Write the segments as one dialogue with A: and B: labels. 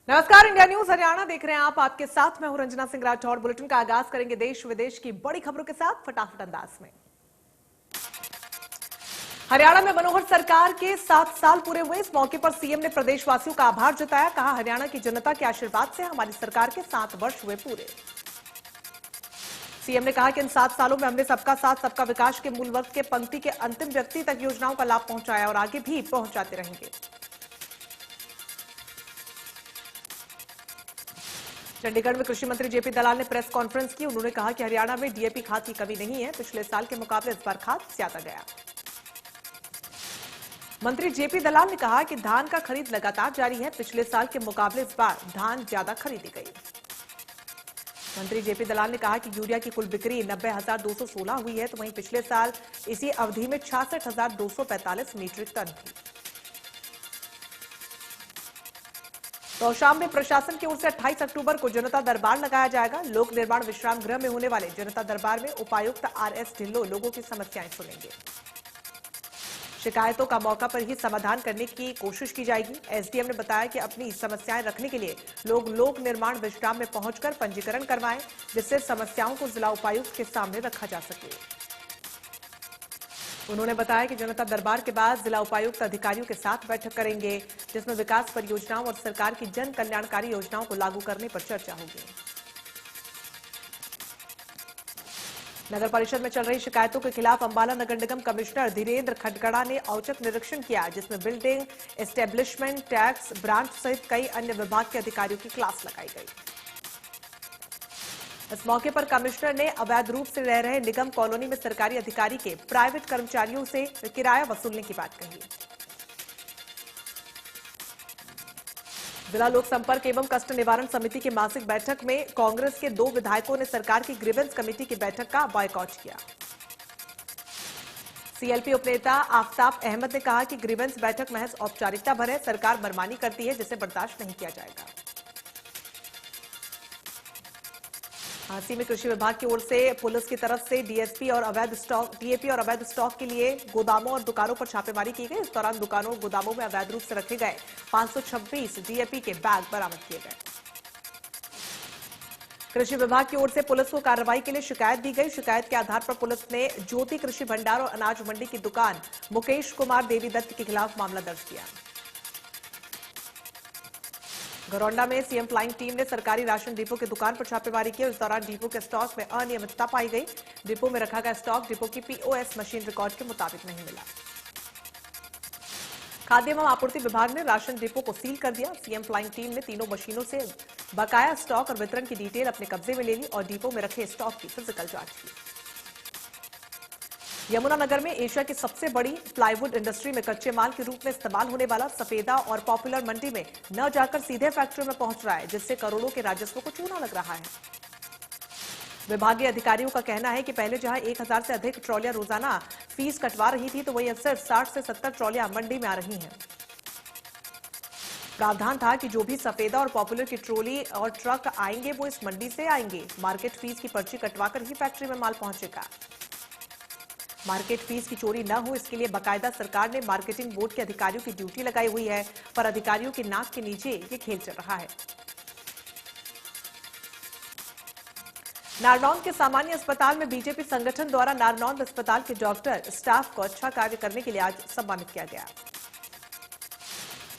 A: नमस्कार, India news Haryana देख रहे हैं आप। आपके साथ मैं हूं रंजना सिंह राठौर। बुलेटिन का आगाज करेंगे देश विदेश की बड़ी खबरों के साथ फटाफट अंदाज में। हरियाणा में मनोहर सरकार के 7 साल पूरे हुए। इस मौके पर सीएम ने प्रदेशवासियों का आभार जताया। कहा, हरियाणा की जनता के आशीर्वाद से हमारी सरकार के 7 वर्ष हुए पूरे। सीएम ने कहा कि इन 7 सालों में हमने सबका साथ सबका विकास के मूल वर्ग के पंक्ति के अंतिम व्यक्ति तक योजनाओं का लाभ पहुंचाया और आगे भी पहुंचाते रहेंगे। चंडीगढ़ में कृषि मंत्री जेपी दलाल ने प्रेस कॉन्फ्रेंस की। उन्होंने कहा कि हरियाणा में डीएपी खाद की कमी नहीं है। पिछले साल के मुकाबले इस बार खाद ज्यादा गया। मंत्री जेपी दलाल ने कहा कि धान का खरीद लगातार जारी है। पिछले साल के मुकाबले इस बार धान ज्यादा खरीदी गई। मंत्री जेपी दलाल ने कहा कि यूरिया की कुल बिक्री 90,216 हुई है, तो वहीं पिछले साल इसी अवधि में 66,245 मीट्रिक टन थी। तोशाम में प्रशासन की ओर से 28 अक्टूबर को जनता दरबार लगाया जाएगा। लोक निर्माण विश्राम गृह में होने वाले जनता दरबार में उपायुक्त आरएस ढिल्लों लोगों की समस्याएं सुनेंगे। शिकायतों का मौका पर ही समाधान करने की कोशिश की जाएगी। एसडीएम ने बताया कि अपनी समस्याएं रखने के लिए लोग लोक निर्माण विश्राम में पहुंचकर पंजीकरण करवाएं, जिससे समस्याओं को जिला उपायुक्त के सामने रखा जा सके। उन्होंने बताया कि जनता दरबार के बाद जिला उपायुक्त अधिकारियों के साथ बैठक करेंगे, जिसमें विकास परियोजनाओं और सरकार की जन कल्याणकारी योजनाओं को लागू करने पर चर्चा होगी। नगर परिषद में चल रही शिकायतों के खिलाफ अंबाला नगर निगम कमिश्नर धीरेन्द्र खटगड़ा ने औचक निरीक्षण किया, जिसमें बिल्डिंग, एस्टेब्लिशमेंट, टैक्स, ब्रांच सहित कई अन्य विभाग के अधिकारियों की क्लास लगाई गई। इस मौके पर कमिश्नर ने अवैध रूप से रह रहे निगम कॉलोनी में सरकारी अधिकारी के प्राइवेट कर्मचारियों से किराया वसूलने की बात कही। जिला लोक संपर्क एवं कष्ट निवारण समिति की मासिक बैठक में कांग्रेस के 2 विधायकों ने सरकार की ग्रीवेंस कमेटी की बैठक का बॉयकॉट किया। सीएलपी उपनेता आफ्ताब अहमद ने कहा कि ग्रीवेंस बैठक महज औपचारिकता भर है। सरकार मनमानी करती है, जिसे बर्दाश्त नहीं किया जाएगा। झांसी में कृषि विभाग की ओर से पुलिस की तरफ से डीएपी और अवैध स्टॉक के लिए गोदामों और दुकानों पर छापेमारी की गई। इस दौरान दुकानों और गोदामों में अवैध रूप से रखे गए 526 डीएपी के बैग बरामद किए गए। कृषि विभाग की ओर से पुलिस को कार्रवाई के लिए शिकायत दी गई। शिकायत के आधार पर पुलिस ने ज्योति कृषि भंडार और अनाज मंडी की दुकान मुकेश कुमार देवी दत्त के खिलाफ मामला दर्ज किया। घरौंडा में सीएम फ्लाइंग टीम ने सरकारी राशन डिपो की दुकान पर छापेमारी की। इस दौरान डिपो के स्टॉक में अनियमितता पाई गई। डिपो में रखा गया स्टॉक डिपो की पीओएस मशीन रिकॉर्ड के मुताबिक नहीं मिला। खाद्य एवं आपूर्ति विभाग ने राशन डिपो को सील कर दिया। सीएम फ्लाइंग टीम ने तीनों मशीनों से बकाया स्टॉक और वितरण की डिटेल अपने कब्जे में ले ली और डिपो में रखे स्टॉक की फिजिकल जांच की। यमुनानगर में एशिया की सबसे बड़ी प्लाईवुड इंडस्ट्री में कच्चे माल के रूप में इस्तेमाल होने वाला सफेदा और पॉपुलर मंडी में न जाकर सीधे फैक्ट्री में पहुंच रहा है, जिससे करोड़ों के राजस्व को चूना लग रहा है। विभागीय अधिकारियों का कहना है कि पहले जहां 1000 से अधिक ट्रॉलियां रोजाना फीस कटवा रही थी, तो वहीं अब सिर्फ 60 से 70 ट्रॉलियां मंडी में आ रही हैं। प्रावधान था कि जो भी सफेदा और पॉपुलर की ट्रॉली और ट्रक आएंगे वो इस मंडी से आएंगे। मार्केट फीस की पर्ची कटवाकर ही फैक्ट्री में माल पहुंचेगा। मार्केट फीस की चोरी न हो, इसके लिए बाकायदा सरकार ने मार्केटिंग बोर्ड के अधिकारियों की ड्यूटी लगाई हुई है, पर अधिकारियों की नाक के नीचे ये खेल चल रहा है। नारनौंद के सामान्य अस्पताल में बीजेपी संगठन द्वारा नारनौंद अस्पताल के डॉक्टर स्टाफ को अच्छा कार्य करने के लिए आज सम्मानित किया गया।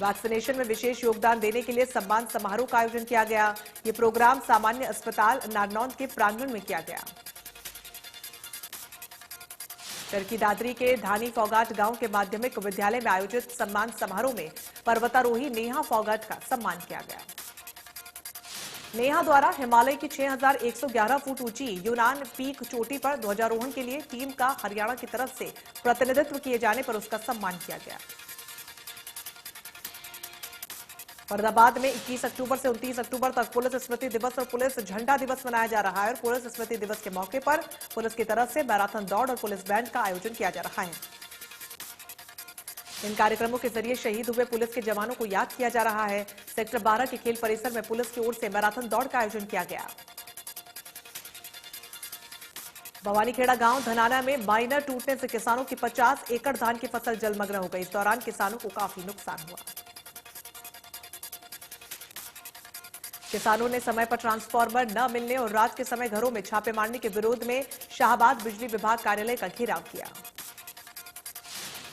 A: वैक्सीनेशन में विशेष योगदान देने के लिए सम्मान समारोह का आयोजन किया गया। ये प्रोग्राम सामान्य अस्पताल नारनौंद के प्रांगण में किया गया। चरखी दादरी के धानी फौगाट गांव के माध्यमिक विद्यालय में आयोजित सम्मान समारोह में पर्वतारोही नेहा फौगाट का सम्मान किया गया। नेहा द्वारा हिमालय की 6111 फुट ऊंची यूनान पीक चोटी पर ध्वजारोहण के लिए टीम का हरियाणा की तरफ से प्रतिनिधित्व किए जाने पर उसका सम्मान किया गया। फरीदाबाद में 21 अक्टूबर से 29 अक्टूबर तक पुलिस स्मृति दिवस और पुलिस झंडा दिवस मनाया जा रहा है और पुलिस स्मृति दिवस के मौके पर पुलिस की तरफ से मैराथन दौड़ और पुलिस बैंड का आयोजन किया जा रहा है। इन कार्यक्रमों के जरिए शहीद हुए पुलिस के जवानों को याद किया जा रहा है। सेक्टर 12 के खेल परिसर में पुलिस की ओर से मैराथन दौड़ का आयोजन किया गया। भवानीखेड़ा गांव धनाना में माइनर टूटने से किसानों की 50 एकड़ धान की फसल जलमग्न हो गई। इस दौरान किसानों को काफी नुकसान हुआ। किसानों ने समय पर ट्रांसफार्मर न मिलने और रात के समय घरों में छापे मारने के विरोध में शाहबाद बिजली विभाग कार्यालय का घेराव किया।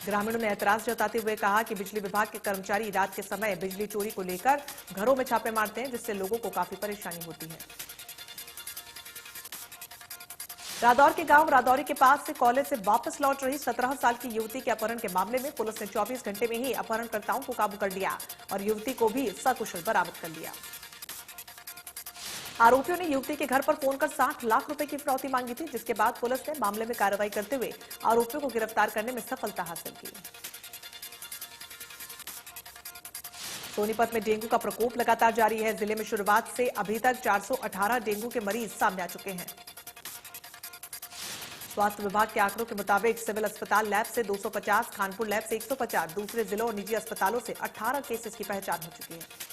A: ग्रामीणों ने ऐतराज जताते हुए कहा कि बिजली विभाग के कर्मचारी रात के समय बिजली चोरी को लेकर घरों में छापे मारते हैं, जिससे लोगों को काफी परेशानी होती है। रादौर के गांव रादौरी के पास से कॉलेज से वापस लौट रही 17 साल की युवती के अपहरण के मामले में पुलिस ने 24 घंटे में ही अपहरणकर्ताओं को काबू कर लिया और युवती को भी सकुशल बरामद कर लिया। आरोपियों ने युवती के घर पर फोन कर 60 लाख रुपए की फिरौती मांगी थी, जिसके बाद पुलिस ने मामले में कार्रवाई करते हुए आरोपियों को गिरफ्तार करने में सफलता हासिल की। सोनीपत में डेंगू का प्रकोप लगातार जारी है। जिले में शुरुआत से अभी तक 418 डेंगू के मरीज सामने आ चुके हैं। स्वास्थ्य विभाग के आंकड़ों के मुताबिक सिविल अस्पताल लैब से 250, खानपुर लैब से 150, दूसरे जिलों और निजी अस्पतालों से 18 केसेस की पहचान हो चुकी है।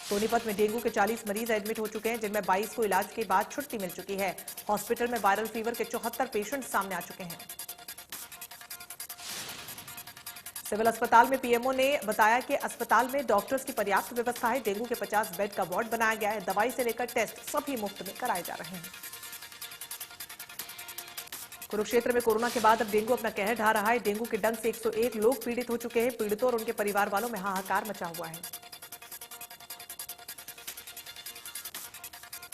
A: सोनीपत में डेंगू के 40 मरीज एडमिट हो चुके हैं, जिनमें 22 को इलाज के बाद छुट्टी मिल चुकी है। हॉस्पिटल में वायरल फीवर के 74 पेशेंट सामने आ चुके हैं। सिविल अस्पताल में पीएमओ ने बताया कि अस्पताल में डॉक्टर्स की पर्याप्त व्यवस्था है। डेंगू के 50 बेड का वार्ड बनाया गया है। दवाई से लेकर टेस्ट सभी मुफ्त में कराए जा रहे हैं। कुरुक्षेत्र में कोरोना के बाद अब डेंगू अपना कहर ढा रहा है। डेंगू के डंक से 101 लोग पीड़ित हो चुके हैं। पीड़ितों और उनके परिवार वालों में हाहाकार मचा हुआ है।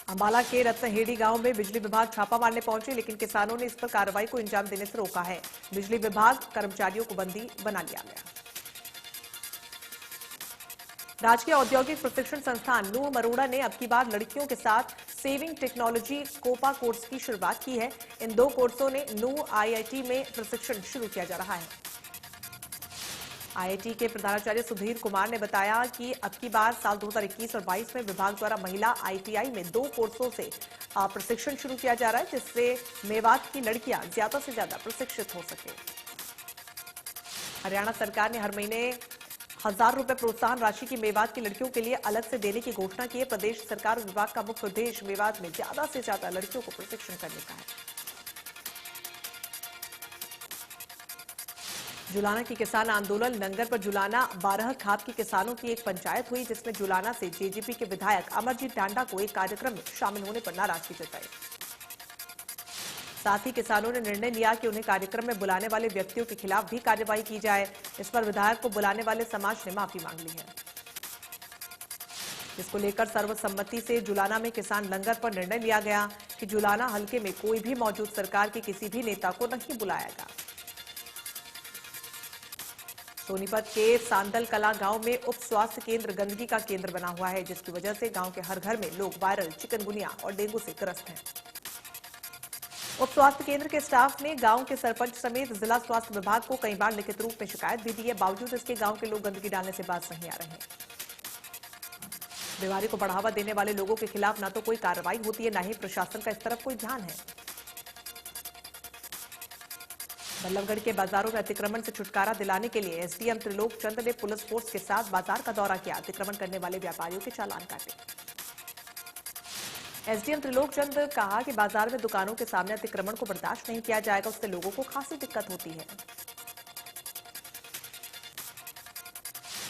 A: अंबाला के रत्नहेड़ी गांव में बिजली विभाग छापा मारने पहुंचे, लेकिन किसानों ने इस पर कार्रवाई को अंजाम देने से रोका है। बिजली विभाग कर्मचारियों को बंदी बना लिया गया। राजकीय औद्योगिक प्रशिक्षण संस्थान नूह मरोड़ा ने अब की बार लड़कियों के साथ सेविंग टेक्नोलॉजी कोपा कोर्स की शुरुआत की है। इन 2 कोर्सों ने नूह आईआईटी में प्रशिक्षण शुरू किया जा रहा है। आईआईटी के प्रधानाचार्य सुधीर कुमार ने बताया कि अब की बार साल 2021 और 22 में विभाग द्वारा महिला आईटीआई में 2 कोर्सों से प्रशिक्षण शुरू किया जा रहा है, जिससे मेवात की लड़कियां ज्यादा से ज्यादा प्रशिक्षित हो सके। हरियाणा सरकार ने हर महीने 1000 रुपए प्रोत्साहन राशि की मेवात की लड़कियों के लिए अलग से देने की घोषणा की है। प्रदेश सरकार और विभाग का मुख्य उद्देश्य मेवात में ज्यादा से ज्यादा लड़कियों को प्रशिक्षण करने का है। जुलाना की किसान आंदोलन नंगर पर जुलाना 12 खाप की किसानों की एक पंचायत हुई, जिसमें जुलाना से जेजेपी के विधायक अमरजीत टांडा को एक कार्यक्रम में शामिल होने पर नाराजगी जताई। साथ ही किसानों ने निर्णय लिया कि उन्हें कार्यक्रम में बुलाने वाले व्यक्तियों के खिलाफ भी कार्रवाई की जाए। इस पर विधायक को बुलाने वाले समाज ने माफी मांग ली है, जिसको लेकर सर्वसम्मति से जुलाना में किसान लंगर पर निर्णय लिया गया कि जुलाना हलके में कोई भी मौजूद सरकार के किसी भी नेता को नहीं बुलाएगा। सोनीपत के सांदल कला गांव में उप स्वास्थ्य केंद्र गंदगी का केंद्र बना हुआ है, जिसकी वजह से गांव के हर घर में लोग वायरल चिकनगुनिया और डेंगू से ग्रस्त हैं। उप स्वास्थ्य केंद्र के स्टाफ ने गांव के सरपंच समेत जिला स्वास्थ्य विभाग को कई बार लिखित रूप में शिकायत भी दी है। बावजूद इसके गांव के लोग गंदगी डालने से बाज नहीं आ रहे हैं। बीमारी को बढ़ावा देने वाले लोगों के खिलाफ न तो कोई कार्रवाई होती है, न ही प्रशासन का इस तरफ कोई ध्यान है। बल्लभगढ़ के बाजारों में अतिक्रमण से छुटकारा दिलाने के लिए एसडीएम त्रिलोक चंद ने पुलिस फोर्स के साथ बाजार का दौरा किया। अतिक्रमण करने वाले व्यापारियों के चालान काटे। एसडीएम त्रिलोक चंद कहा कि बाजार में दुकानों के सामने अतिक्रमण को बर्दाश्त नहीं किया जाएगा, उससे लोगों को खासी दिक्कत होती है।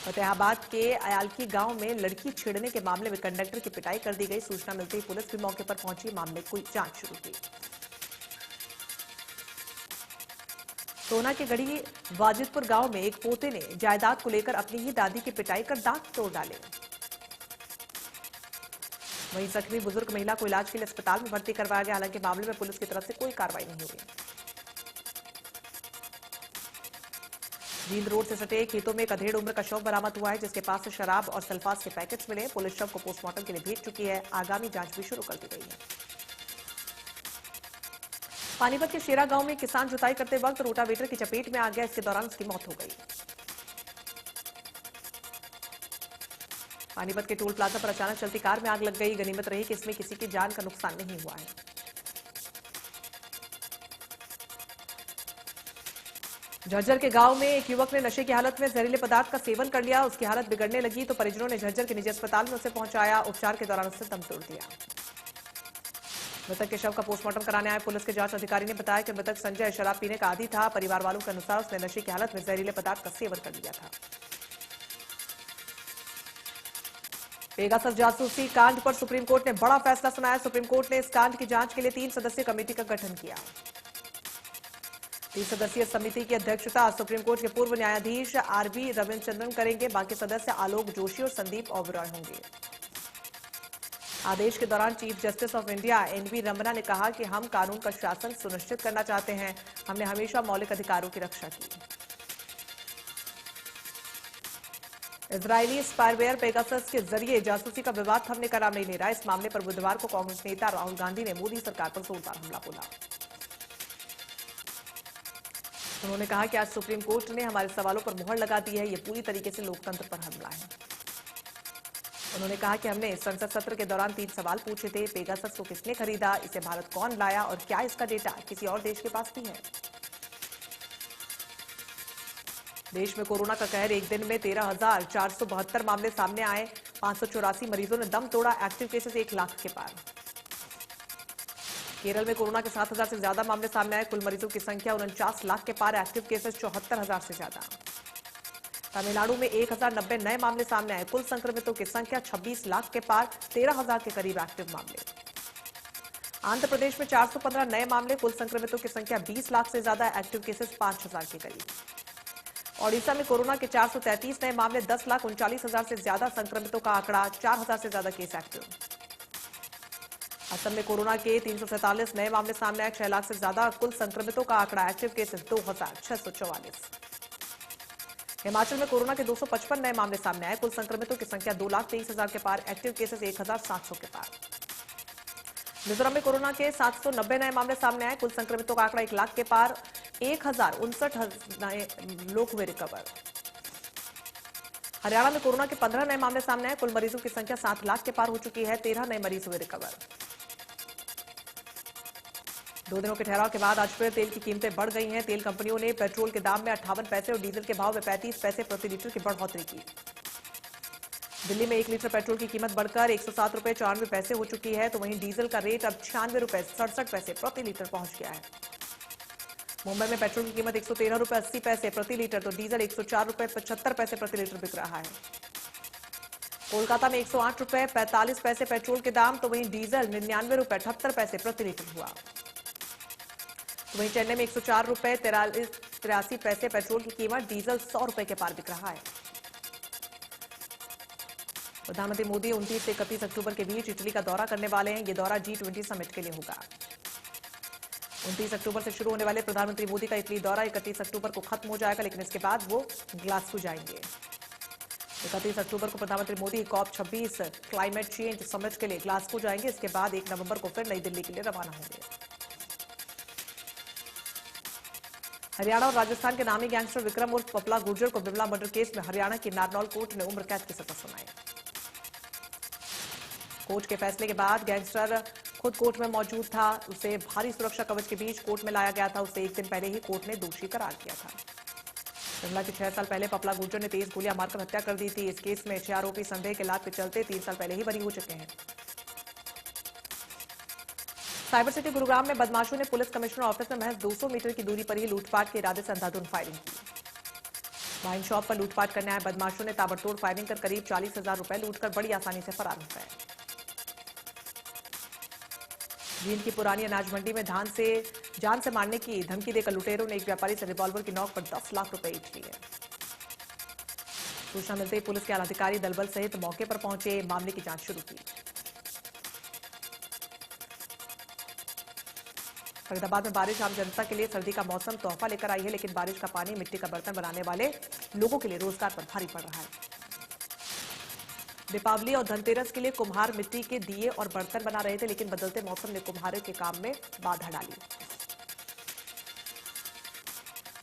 A: फतेहाबाद के अयालकी गांव में लड़की छेड़ने के मामले में कंडक्टर की पिटाई कर दी गई। सूचना मिलते ही पुलिस भी मौके पर पहुंची, मामले की जांच शुरू की। सोना के गढ़ी वाजिदपुर गांव में एक पोते ने जायदाद को लेकर अपनी ही दादी की पिटाई कर दांत तोड़ डाले। वहीं जख्मी बुजुर्ग महिला को इलाज के लिए अस्पताल में भर्ती करवाया गया। हालांकि मामले में पुलिस की तरफ से कोई कार्रवाई नहीं हुई। जींद रोड से सटे खेतों में एक अधेड़ उम्र का शव बरामद हुआ है, जिसके पास से शराब और सल्फास के पैकेट्स मिले। पुलिस शव को पोस्टमार्टम के लिए भेज चुकी है। आगामी जांच भी शुरू कर दी गई है। पानीपत के शेरा गांव में किसान जुताई करते वक्त रोटावेटर की चपेट में आ गया। इसके दौरान उसकी मौत हो गई। पानीपत के टोल प्लाजा पर अचानक चलती कार में आग लग गई। गनीमत रही कि इसमें किसी की जान का नुकसान नहीं हुआ है। झज्जर के गांव में एक युवक ने नशे की हालत में जहरीले पदार्थ का सेवन कर लिया। उसकी हालत बिगड़ने लगी तो परिजनों ने झज्जर के निजी अस्पताल में उसे पहुंचाया। उपचार के दौरान उसने दम तोड़ दिया। मृतक के शव का पोस्टमार्टम कराने आए पुलिस के जांच अधिकारी ने बताया कि मृतक संजय शराब पीने का आदी था। परिवार वालों के अनुसार उसने नशे की हालत में जहरीले पदार्थ का सेवन कर लिया था। पेगासस जासूसी कांड पर सुप्रीम कोर्ट ने बड़ा फैसला सुनाया। सुप्रीम कोर्ट ने इस कांड की जांच के लिए 3 सदस्यीय कमेटी का गठन किया। 3 सदस्यीय समिति की अध्यक्षता सुप्रीम कोर्ट के पूर्व न्यायाधीश आरवी रविचंद्रन करेंगे। बाकी सदस्य आलोक जोशी और संदीप ओबरॉय होंगे। आदेश के दौरान chief justice of India N V Ramana ने कहा कि हम कानून का शासन सुनिश्चित करना चाहते हैं। हमने हमेशा मौलिक अधिकारों की रक्षा की। इजरायली स्पाईवेयर पेगासस के जरिए जासूसी का विवाद थमने का नाम नहीं ले रहा। इस मामले पर बुधवार को कांग्रेस नेता राहुल गांधी ने मोदी सरकार पर जोरदार हमला बोला। उन्होंने कहा कि आज सुप्रीम कोर्ट ने हमारे सवालों पर मुहर लगा दी है। यह पूरी तरीके से लोकतंत्र पर हमला है। उन्होंने कहा कि हमने संसद सत्र के दौरान 3 सवाल पूछे थे। पेगासस को किसने खरीदा, इसे भारत कौन लाया और क्या इसका डेटा किसी और देश के पास भी है। देश में कोरोना का कहर, एक दिन में 13,472 मामले सामने आए। 584 मरीजों ने दम तोड़ा। एक्टिव केसेस 1 लाख के पार। केरल में कोरोना के 7,000 से ज्यादा मामले सामने आए। कुल मरीजों की संख्या 49 लाख के पार। एक्टिव केसेस 74,000 से ज्यादा। तमिलनाडु में 1,090 नए मामले सामने आए। कुल संक्रमितों की संख्या 26 लाख के पार। 13,000 के करीब एक्टिव मामले। आंध्र प्रदेश में 415 नए मामले। कुल संक्रमितों की संख्या 20 लाख से ज्यादा। एक्टिव केसेस 5,000 के करीब। ओडिशा में कोरोना के 433 नए मामले। 10,39,000 से ज्यादा संक्रमितों का आंकड़ा। 4,000 से ज्यादा केस एक्टिव। असम में कोरोना के 347 नए मामले सामने आए। 6 लाख से ज्यादा कुल संक्रमितों का आंकड़ा। Active cases 2,644। हिमाचल में कोरोना के 255 नए मामले सामने आए। कुल संक्रमितों की संख्या 2,23,000 के पार। एक्टिव केसेस 1,700 के पार। मिजोरम में कोरोना के 790 नए मामले सामने आए। कुल संक्रमितों का आंकड़ा 1 लाख के पार। 1,059 नए लोग हुए रिकवर। हरियाणा में कोरोना के 15 नए मामले सामने आए। कुल मरीजों की संख्या 7 लाख के पार हो चुकी है। 13 नए मरीज हुए रिकवर। 2 दिनों के ठहराव के बाद आज फिर तेल की कीमतें बढ़ गई हैं। तेल कंपनियों ने पेट्रोल के दाम में 58 पैसे और डीजल के भाव में 35 पैसे प्रति लीटर की बढ़ोतरी की। दिल्ली में 1 लीटर पेट्रोल की कीमत बढ़कर 107 रुपए 94 पैसे हो चुकी है, तो वहीं डीजल का रेट अब 96 रुपए 67 पैसे प्रति लीटर पहुंच गया है। मुंबई में पेट्रोल की कीमत 113 रुपए 80 पैसे प्रति लीटर, तो डीजल 104 रुपए 75 पैसे प्रति लीटर बिक रहा है। कोलकाता में 108 रुपए 45 पैसे पेट्रोल के दाम, तो वहीं डीजल 99 रुपए 78 पैसे प्रति लीटर हुआ। तो वहीं चेन्नई में 104 रुपए 83 पैसे पेट्रोल की कीमत, डीजल 100 रुपए के पार बिक रहा है। प्रधानमंत्री मोदी 29 से 31 अक्टूबर के बीच इटली का दौरा करने वाले हैं। ये दौरा G20 समिट के लिए होगा। 29 अक्टूबर से शुरू होने वाले प्रधानमंत्री मोदी का इटली दौरा 31 अक्टूबर को खत्म हो जाएगा, लेकिन इसके बाद वो ग्लासगो जाएंगे। 31 अक्टूबर को प्रधानमंत्री Modi COP26 climate change summit के लिए ग्लासगो जाएंगे। इसके बाद 1 नवंबर को फिर नई दिल्ली के लिए रवाना होंगे। हरियाणा और राजस्थान के नामी गैंगस्टर विक्रम उर्फ पपला गुर्जर को बिमला मर्डर केस में हरियाणा की नारनौल कोर्ट ने उम्र कैद की सजा सुनाई। कोर्ट के फैसले के बाद गैंगस्टर खुद कोर्ट में मौजूद था। उसे भारी सुरक्षा कवच के बीच कोर्ट में लाया गया था। उसे 1 दिन पहले ही कोर्ट ने दोषी करार दिया था। बिमला की 6 साल पहले पपला गुर्जर ने 23 गोलियां मारकर हत्या कर दी थी। इस केस में 6 आरोपी संदेह के लाभ के चलते 3 साल पहले ही बरी हो चुके हैं। साइबर सिटी गुरुग्राम में बदमाशों ने पुलिस कमिश्नर ऑफिस में महज 200 मीटर की दूरी पर ही लूटपाट के इरादे से अंधाधुंध फायरिंग की। वाइन शॉप पर लूटपाट करने आए बदमाशों ने ताबड़तोड़ फायरिंग कर करीब 40,000 रुपए लूटकर बड़ी आसानी से फरार हो गए। जींद की पुरानी अनाज मंडी में जान से मारने की धमकी देकर लुटेरों ने एक व्यापारी से रिवॉल्वर की नोक पर 10 लाख रुपए ईंट लिए। सूचना मिलते ही पुलिस के आलाधिकारी दलबल सहित मौके पर पहुंचे, मामले की जांच शुरू की। फरीदाबाद में बारिश आम जनता के लिए सर्दी का मौसम तोहफा लेकर आई है, लेकिन बारिश का पानी मिट्टी का बर्तन बनाने वाले लोगों के लिए रोजगार पर भारी पड़ रहा है। दीपावली और धनतेरस के लिए कुम्हार मिट्टी के दिए और बर्तन बना रहे थे, लेकिन बदलते मौसम ने कुम्हारे के काम में बाधा डाली।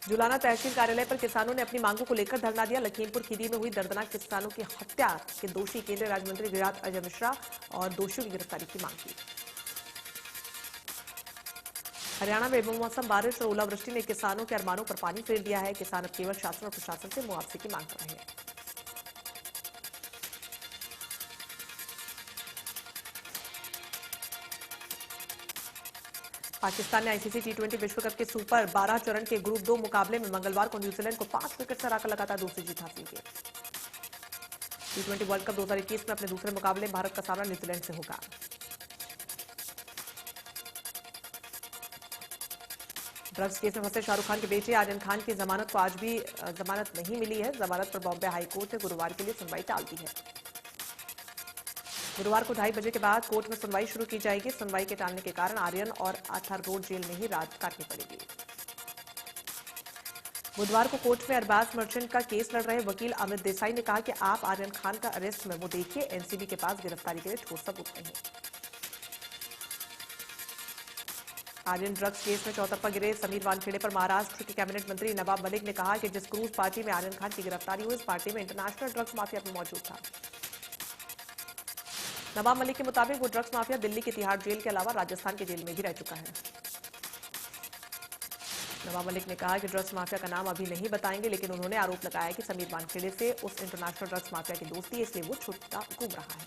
A: जुलाना तहसील कार्यालय पर किसानों ने अपनी मांगों को लेकर धरना दिया। लखीमपुर खीरी में हुई दर्दनाक किसानों की हत्या के दोषी केंद्रीय राज्य मंत्री गिरिराज अजय मिश्रा और दोषियों की गिरफ्तारी की मांग की। हरियाणा में बेमौसम बारिश और ओलावृष्टि ने किसानों के अरमानों पर पानी फेर दिया है। किसान अब केवल शासन और प्रशासन से मुआवजे की मांग कर रहे हैं। पाकिस्तान ने आईसीसी T20 विश्व कप के सुपर 12 चरण के ग्रुप 2 मुकाबले में मंगलवार को न्यूजीलैंड को 5 विकेट से हराकर लगातार दूसरी जीत हासिल की। T20 वर्ल्ड कप 2021 में अपने दूसरे मुकाबले भारत का सामना न्यूजीलैंड से होगा। ड्रग्स केस में फंसे शाहरुख खान के बेटे आर्यन खान की जमानत को आज भी जमानत नहीं मिली है। जमानत पर बॉम्बे हाईकोर्ट ने गुरुवार के लिए सुनवाई टाल दी है। गुरुवार को 2:30 बजे के बाद कोर्ट में सुनवाई शुरू की जाएगी। सुनवाई के टालने के कारण आर्यन और आर्थर रोड जेल में ही रात काटनी पड़ेगी। बुधवार को कोर्ट में अरबाज मर्चेंट का केस लड़ रहे वकील अमित देसाई ने कहा कि आप आर्यन खान का अरेस्ट मेमो देखिए, एनसीबी के पास गिरफ्तारी के लिए ठोस सबूत नहीं। आर्यन ड्रग्स केस में चौतरफा गिरे समीर वानखेड़े पर महाराष्ट्र के कैबिनेट मंत्री नवाब मलिक ने कहा कि जिस क्रूज पार्टी में आर्यन खान की गिरफ्तारी हुई, इस पार्टी में इंटरनेशनल ड्रग्स माफिया भी मौजूद था। नवाब मलिक के मुताबिक वो ड्रग्स माफिया दिल्ली की तिहाड़ जेल के अलावा राजस्थान के जेल में भी रह चुका है। नवाब मलिक ने कहा कि ड्रग्स माफिया का नाम अभी नहीं बताएंगे, लेकिन उन्होंने आरोप लगाया कि समीर वानखेड़े से उस इंटरनेशनल ड्रग्स माफिया की दोस्ती है, इसलिए वो छुट्टा घूम रहा है।